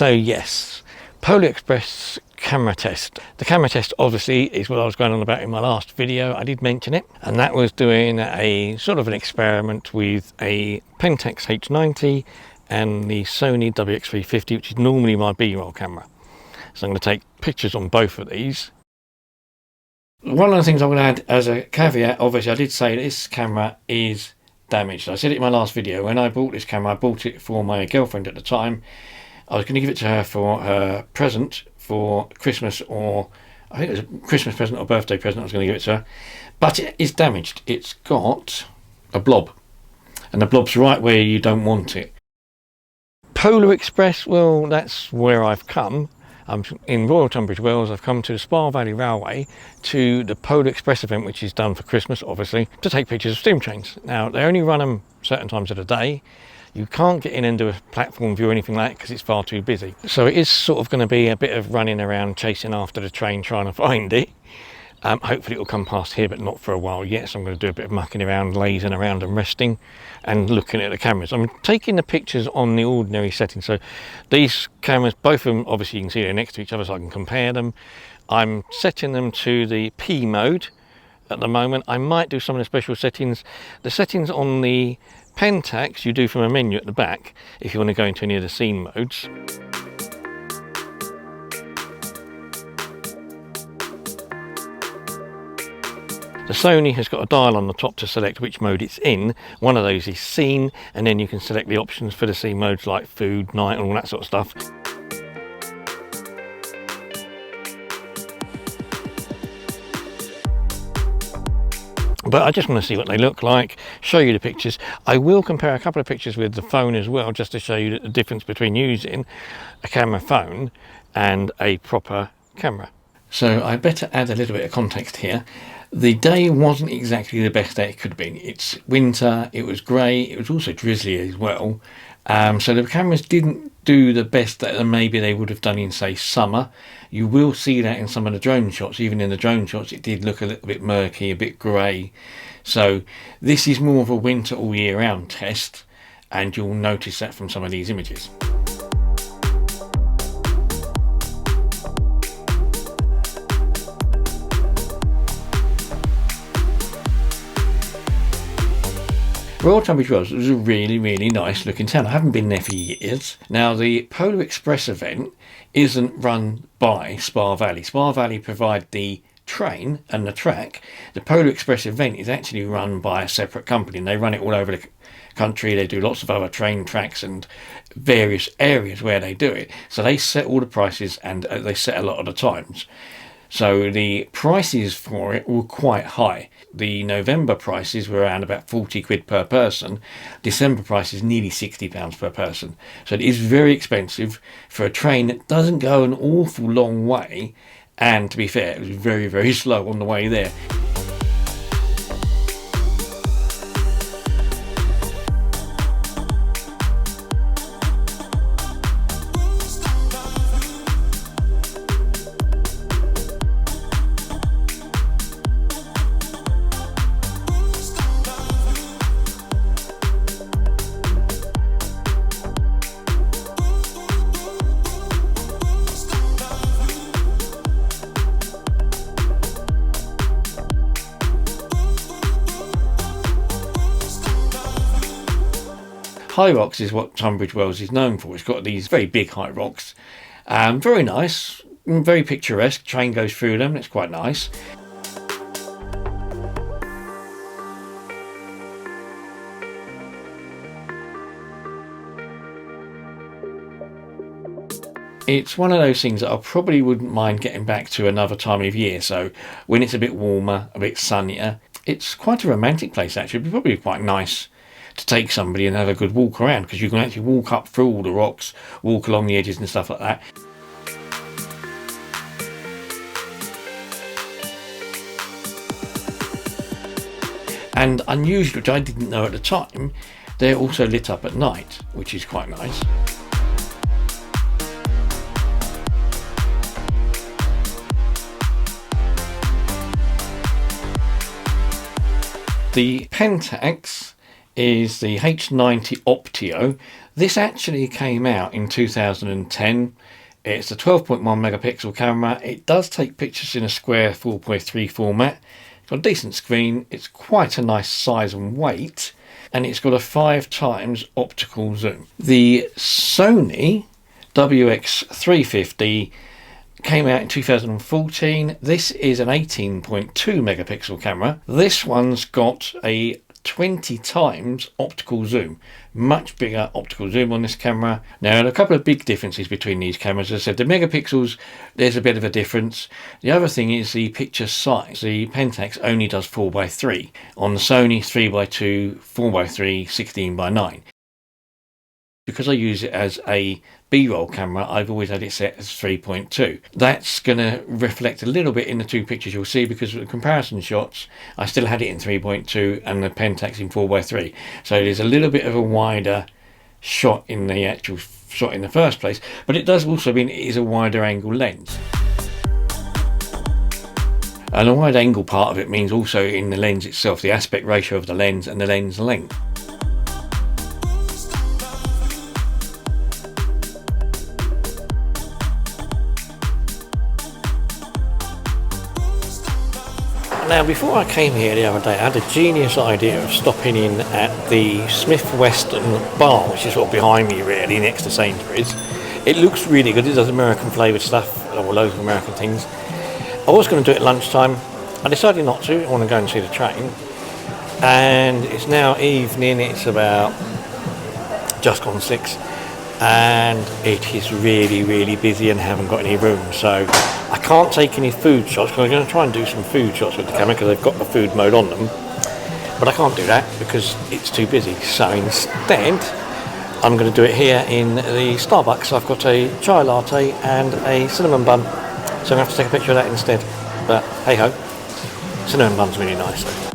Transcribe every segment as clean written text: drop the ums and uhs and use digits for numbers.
So yes, Polar Express camera test. The camera test obviously is what I was going on about in my last video. I did mention it, and that was doing a sort of an experiment with a Pentax H90 and the Sony WX350, which is normally my B-roll camera. So I'm going to take pictures on both of these. One of the things I'm going to add as a caveat, obviously I did say this camera is damaged. I said it in my last video. When I bought this camera, I bought it for my girlfriend at the time. I was going to give it to her for her present for Christmas, or I think it was a Christmas present or birthday present I was going to give it to her. But it is damaged. It's got a blob, and the blob's right where you don't want it. Polar Express, well, that's where I've come. I'm in Royal Tunbridge Wells. I've come to the Spa Valley Railway to the Polar Express event, which is done for Christmas, obviously, to take pictures of steam trains. Now, they only run them certain times of the day. You can't get in and do a platform view or anything like that because it's far too busy. So it is sort of going to be a bit of running around, chasing after the train, trying to find it. Hopefully it will come past here, but not for a while yet. So I'm going to do a bit of mucking around, lazing around and resting and looking at the cameras. I'm taking the pictures on the ordinary setting. So these cameras, both of them, obviously you can see they're next to each other so I can compare them. I'm setting them to the P mode at the moment. I might do some of the special settings. The settings on the Pentax you do from a menu at the back if you want to go into any of the scene modes. The Sony has got a dial on the top to select which mode it's in. One of those is scene, and then you can select the options for the scene modes like food, night, and all that sort of stuff. But I just want to see what they look like, show you the pictures. I will compare a couple of pictures with the phone as well, just to show you the difference between using a camera phone and a proper camera. So I better add a little bit of context here. The day wasn't exactly the best day it could have been. It's winter, it was grey, it was also drizzly as well. So the cameras didn't do the best that maybe they would have done in, say, summer. You will see that in some of the drone shots. Even in the drone shots it did look a little bit murky, a bit grey. So this is more of a winter all year round test, and you'll notice that from some of these images. Royal Tunbridge Wells was a really nice looking town. I haven't been there for years. Now the Polar Express event isn't run by Spa Valley. Spa Valley provide the train and the track. The Polar Express event is actually run by a separate company, and they run it all over the country. They do lots of other train tracks and various areas where they do it. So they set all the prices, and they set a lot of the times. So the prices for it were quite high. The November prices were around about 40 quid per person. December prices nearly £60 per person. So it is very expensive for a train that doesn't go an awful long way. And to be fair, it was very slow on the way there. High rocks is what Tunbridge Wells is known for. It's got these very big high rocks. Very nice, very picturesque. Train goes through them, it's quite nice. It's one of those things that I probably wouldn't mind getting back to another time of year. So when it's a bit warmer, a bit sunnier, it's quite a romantic place actually. It'd be probably quite nice to take somebody and have a good walk around, because you can actually walk up through all the rocks, walk along the edges and stuff like that. And unusual, which I didn't know at the time, they're also lit up at night, which is quite nice. The Pentax is the H90 Optio. This actually came out in 2010. It's a 12.1 megapixel camera. It does take pictures in a square 4.3 format. It's got a decent screen. It's quite a nice size and weight, and it's got a 5x optical zoom. The Sony WX350 came out in 2014. This is an 18.2 megapixel camera. This one's got a 20 times optical zoom, much bigger optical zoom on this camera. Now, there are a couple of big differences between these cameras. As I said, the megapixels, there's a bit of a difference. The other thing is the picture size. The Pentax only does 4x3. On the Sony, 3x2, 4x3, 16x9. Because I use it as a B-roll camera, I've always had it set as 3.2. That's going to reflect a little bit in the two pictures you'll see, because with the comparison shots, I still had it in 3.2 and the Pentax in 4x3. So there's a little bit of a wider shot in the actual shot in the first place, but it does also mean it is a wider angle lens. And the wide angle part of it means also in the lens itself, the aspect ratio of the lens and the lens length. Now, before I came here the other day, I had a genius idea of stopping in at the Smith Weston bar, which is sort of behind me really, next to Sainsbury's. It looks really good. It does American flavoured stuff, or loads of American things. I was going to do it at lunchtime. I decided not to. I want to go and see the train. And it's now evening. It's about just gone 6. And it is really, really busy and haven't got any room. So I can't take any food shots, because I'm going to try and do some food shots with the camera because they've got the food mode on them. But I can't do that because it's too busy. So instead, I'm going to do it here in the Starbucks. I've got a chai latte and a cinnamon bun. So I'm going to have to take a picture of that instead. But hey ho, cinnamon bun's really nice though.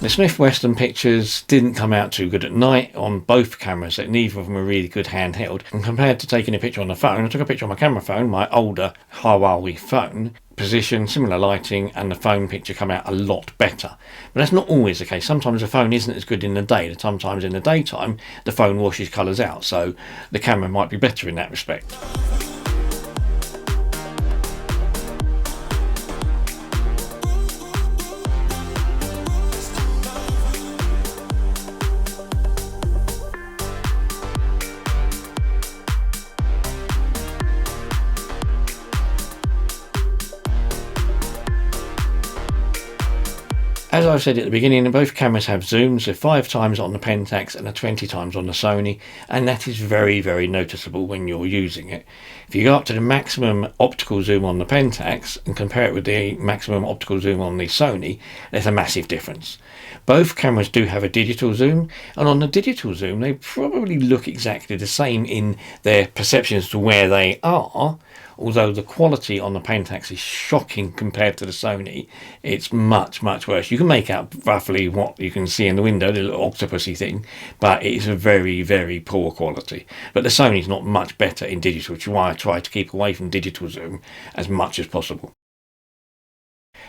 The Smith Weston pictures didn't come out too good at night on both cameras. Neither of them are really good handheld. And compared to taking a picture on the phone, I took a picture on my camera phone, my older Huawei phone, position, similar lighting, and the phone picture come out a lot better. But that's not always the case. Sometimes the phone isn't as good in the day. Sometimes in the daytime, the phone washes colours out. So the camera might be better in that respect. As I said at the beginning, both cameras have zooms, so 5 times on the Pentax and a 20 times on the Sony, and that is very, very noticeable when you're using it. If you go up to the maximum optical zoom on the Pentax and compare it with the maximum optical zoom on the Sony, there's a massive difference. Both cameras do have a digital zoom, and on the digital zoom they probably look exactly the same in their perception as to where they are, although the quality on the Pentax is shocking compared to the Sony. It's much, much worse. You can make out roughly what you can see in the window, the little octopusy thing, but it's a very, very poor quality. But the Sony's not much better in digital, which is why I try to keep away from digital zoom as much as possible.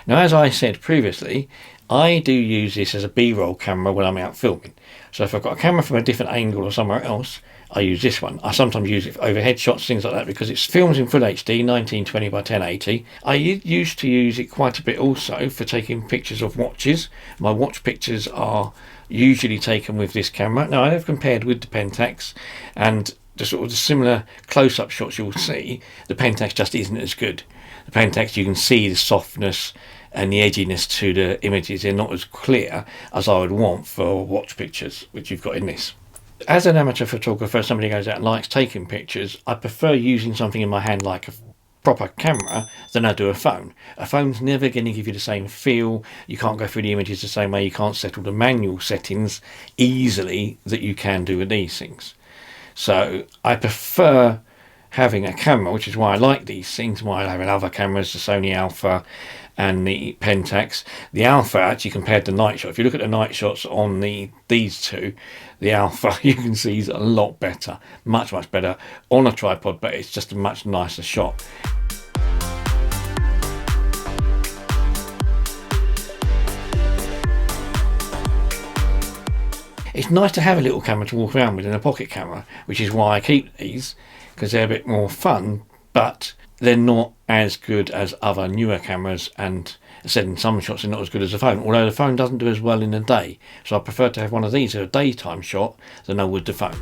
Now, as I said previously, I do use this as a B-roll camera when I'm out filming. So if I've got a camera from a different angle or somewhere else, I use this one. I sometimes use it for overhead shots, things like that, because it films in full HD, 1920 by 1080. I used to use it quite a bit also for taking pictures of watches. My watch pictures are usually taken with this camera. Now, I have compared with the Pentax, and the sort of the similar close-up shots you'll see, the Pentax just isn't as good. The Pentax, you can see the softness and the edginess to the images. They're not as clear as I would want for watch pictures, which you've got in this. As an amateur photographer, somebody goes out and likes taking pictures, I prefer using something in my hand like a proper camera than I do a phone. A phone's never going to give you the same feel. You can't go through the images the same way. You can't settle the manual settings easily that you can do with these things. So I prefer having a camera, which is why I like these things, why I have other cameras, the Sony Alpha and the Pentax. The Alpha, actually, compared to night shot, if you look at the night shots on these two, the Alpha, you can see is a lot better, much, much better on a tripod, but it's just a much nicer shot. It's nice to have a little camera to walk around with in a pocket camera, which is why I keep these, because they're a bit more fun, but they're not as good as other newer cameras, and as I said, in some shots they're not as good as the phone, although the phone doesn't do as well in the day, so I prefer to have one of these as a daytime shot than I would the phone.